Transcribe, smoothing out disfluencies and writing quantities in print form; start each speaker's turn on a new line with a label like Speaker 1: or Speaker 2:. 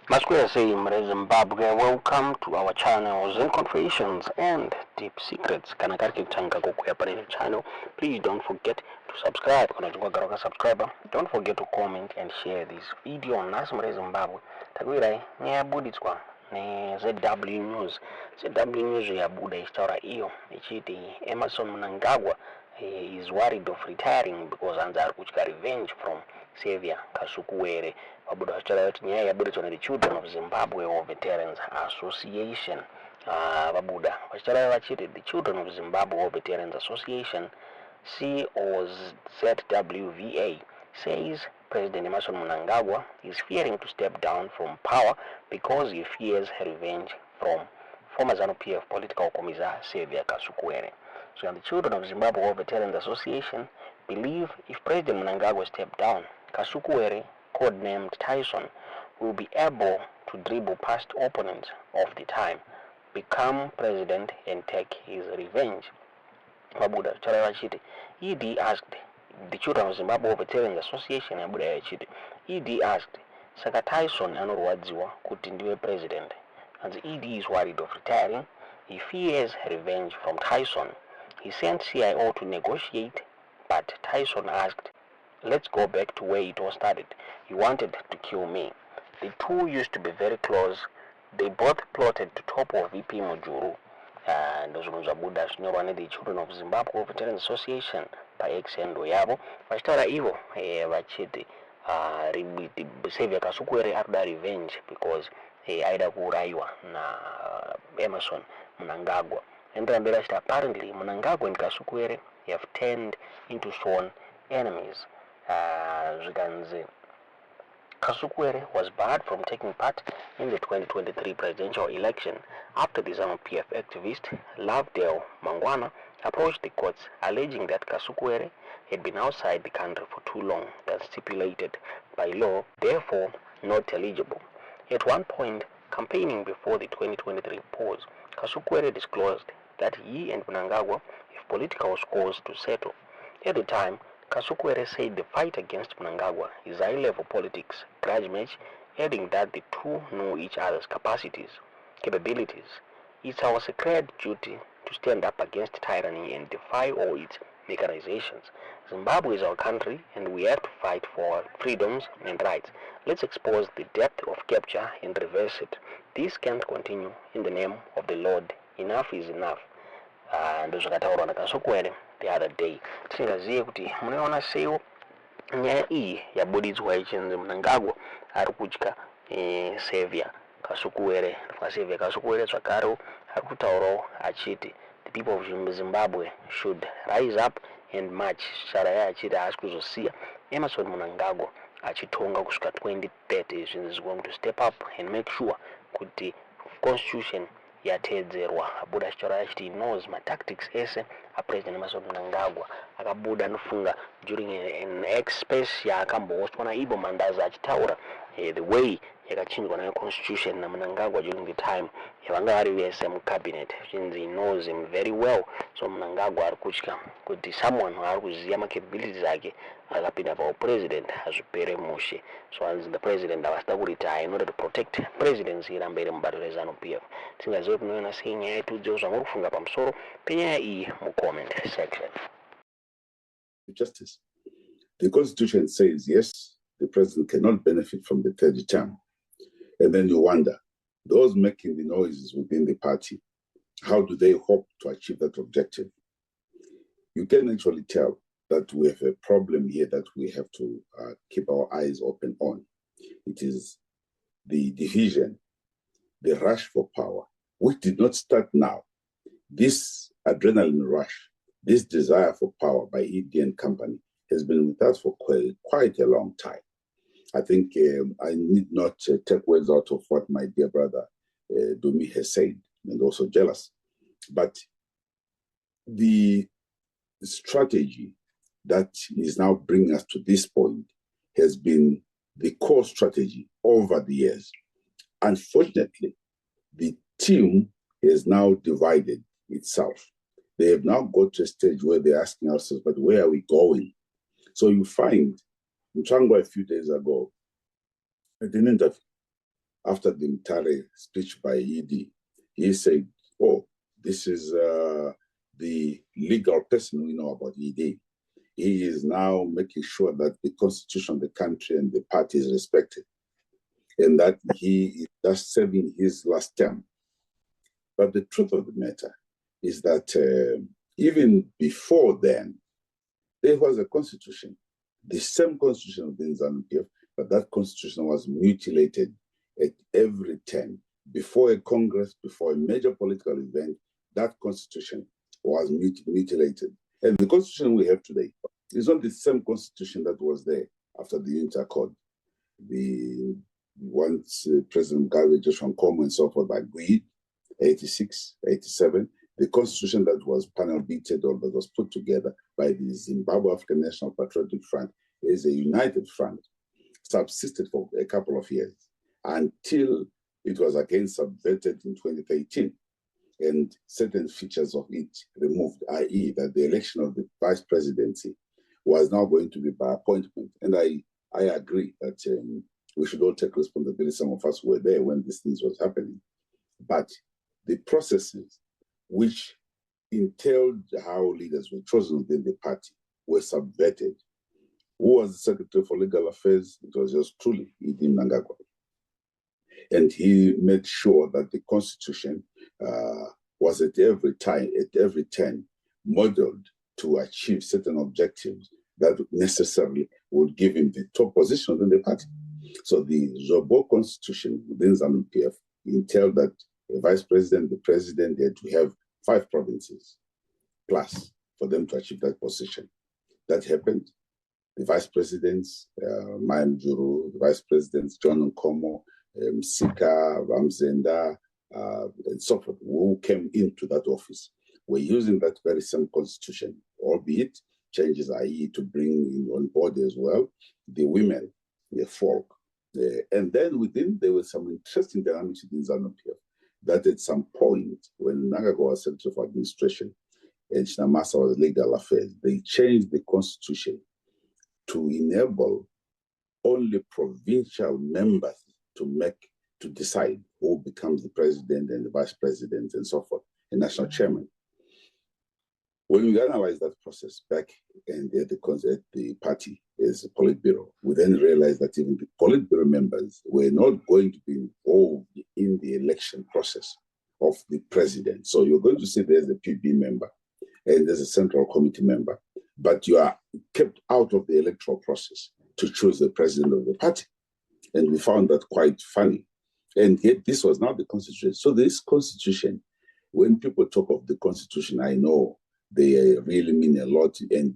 Speaker 1: Masquerade Zimbabwe, welcome to our channel Zen Confessions and Deep Secrets. Kana kari kitanga kukuya pale channel, please don't forget to subscribe. Kana chungwa subscriber, don't forget to comment and share this video on Masquerade Zimbabwe. Takwira nyabuditswa ne ZW News. ZW News yabuda ichitaura iyo ichiti Emerson Mnangagwa is worried of retiring because Hanzi Kasukuwere revenge from Hanzi Kasukuwere. Wabuda wachitaura kuti nyaya yabuditswa ne the Children of Zimbabwe or Veterans Association. Wabuda wachitaura vachiti the Children of Zimbabwe or Veterans Association COZWVA says President Emerson Mnangagwa is fearing to step down from power because he fears revenge from former ZANU-PF political commissar Hanzi Kasukuwere. So the Children of Zimbabwe or Veterans Association believe if President Mnangagwa steps down, Kasukuwere, codenamed Tyson, will be able to dribble past opponents of the time, become president and take his revenge. Wabuda Charawachiti. ED asked the Children of Zimbabwe Veterans Association ED asked Saka Tyson anorwadziwa kuti ndiwe president, and the ED is worried of retiring. He fears revenge from Tyson. He sent CIO to negotiate, but Tyson asked, let's go back to where it all started. He wanted to kill me. The two used to be very close. They both plotted to topple VP Mujuru. Ndozvunozvabuda zvinyorwa ne the Children of Zimbabwe Veterans Association paexendo yavo vachitaura ivo vachiti Hanzi Kasukuwere arikuda revenge because aida kuuraiwa na Emerson Mnangagwa. Endera achiti apparently Mnangagwa and Kasukuwere have turned into sworn enemies. Zvikanzi Kasukuwere was barred from taking part in the 2023 presidential election after the ZANU-PF activist Lovedale Mangwana approached the courts alleging that Kasukuwere had been outside the country for too long than stipulated by law, therefore not eligible. At one point, campaigning before the 2023 polls, Kasukuwere disclosed that he and Mnangagwa have political scores to settle. At the time, Kasukuwere said the fight against Mnangagwa is high-level politics, grudge match, adding that the two know each other's capabilities. It's our sacred duty to stand up against tyranny and defy all its mechanizations. Zimbabwe is our country and we have to fight for our freedoms and rights. Let's expose the depth of capture and reverse it. This can't continue in the name of the Lord. Enough is enough. Ndozvakataurwa naKasukuwere the other day. Tisingazive kuti munoona seiwo nyaya iyi yabuditswa ichinzi Mnangagwa ari kutya Hanzi Kasukuwere. Hanzi Kasukuwere zvakarewo ari kutaurawo achiti the people of Zimbabwe should rise up and march. Sharaya achiti haasi kuzosiya Emerson Mnangagwa achitonga kusvika 2030. Zvinhu is going to step up and make sure kuti constitution yateedzerwa. Abuda achitaura achiti he knows tactics ese apresident Emerson Mnangagwa akabuda anofunga during an X-space yaakambowostwa naibo Mandaza achitaura the way yakachinjwa nayo constitution naMnangagwa during the time yavanga vari vese mucabinet. He knows him very well. So Mnangagwa ari kutya kuti someone ari kuziva macapabilities ake akapinda paupresident hazvipere mushe. So hanzi the president avasida kuretire in order to protect presidency irambe iri mubato reZANU-PF. Tisingazive kuti munoona sei nyaya yetudzo zvamuri kufunga pamusoro penyaya iyi mucomment section.
Speaker 2: Justice. The Constitution says, yes, the president cannot benefit from the third term. And then you wonder, those making the noises within the party, how do they hope to achieve that objective? You can actually tell that we have a problem here that we have to keep our eyes open on. It is the division, the rush for power, which did not start now. This adrenaline rush, this desire for power by ED and company has been with us for quite a long time. I think I need not take words out of what my dear brother Dumi has said, and also jealous. But the strategy that is now bringing us to this point has been the core strategy over the years. Unfortunately, the team has now divided itself. They have now got to a stage where they're asking ourselves, but where are we going? So you find, Mnangagwa a few days ago, at an interview, after the Mtare speech by ED, he said, oh, this is the legal person we know about ED. He is now making sure that the constitution of the country and the party is respected, and that he is just serving his last term. But the truth of the matter is that even before then, there was a constitution, the same constitution of the ZANU-PF, but that constitution was mutilated at every turn. Before a congress, before a major political event, that constitution was mutilated. And the constitution we have today is not the same constitution that was there after the Unity Accord. Once President Mugabe, Joshua Nkomo, and so forth agreed, 86, 87, the constitution that was panel beaten or that was put together by the Zimbabwe African National Patriotic Front is a united front, subsisted for a couple of years until it was again subverted in 2013 and certain features of it removed, i.e. that the election of the vice presidency was now going to be by appointment. And I agree that we should all take responsibility. Some of us were there when these things was happening. But the processes which entailed how leaders were chosen within the party were subverted. Who was the Secretary for Legal Affairs? It was just truly Hanzi Mnangagwa. And he made sure that the constitution was at every turn, modeled to achieve certain objectives that necessarily would give him the top position within the party. So the Zobo constitution within ZANU-PF entailed that the vice president, the president, had to have 5 provinces plus for them to achieve that position. That happened. The vice presidents, Mayam Juru, the vice presidents, John Nkomo, Sika, Ramzenda, and so forth, who came into that office, were using that very same constitution, albeit changes, i.e. to bring in on board as well the women, the folk. And then within, there were some interesting dynamics within ZANU-PF that at some point, when Mnangagwa was Secretary for Administration and Chinamasa was Legal Affairs, they changed the constitution to enable only provincial members to decide who becomes the president and the vice president and so forth, and national chairman. When we analyzed that process back and at the party as a Politburo, we then realized that even the Politburo members were not going to be involved in the election process of the president. So you're going to see there's a PB member and there's a central committee member, but you are kept out of the electoral process to choose the president of the party. And we found that quite funny. And yet this was not the constitution. So this constitution, when people talk of the constitution, I know they really mean a lot. And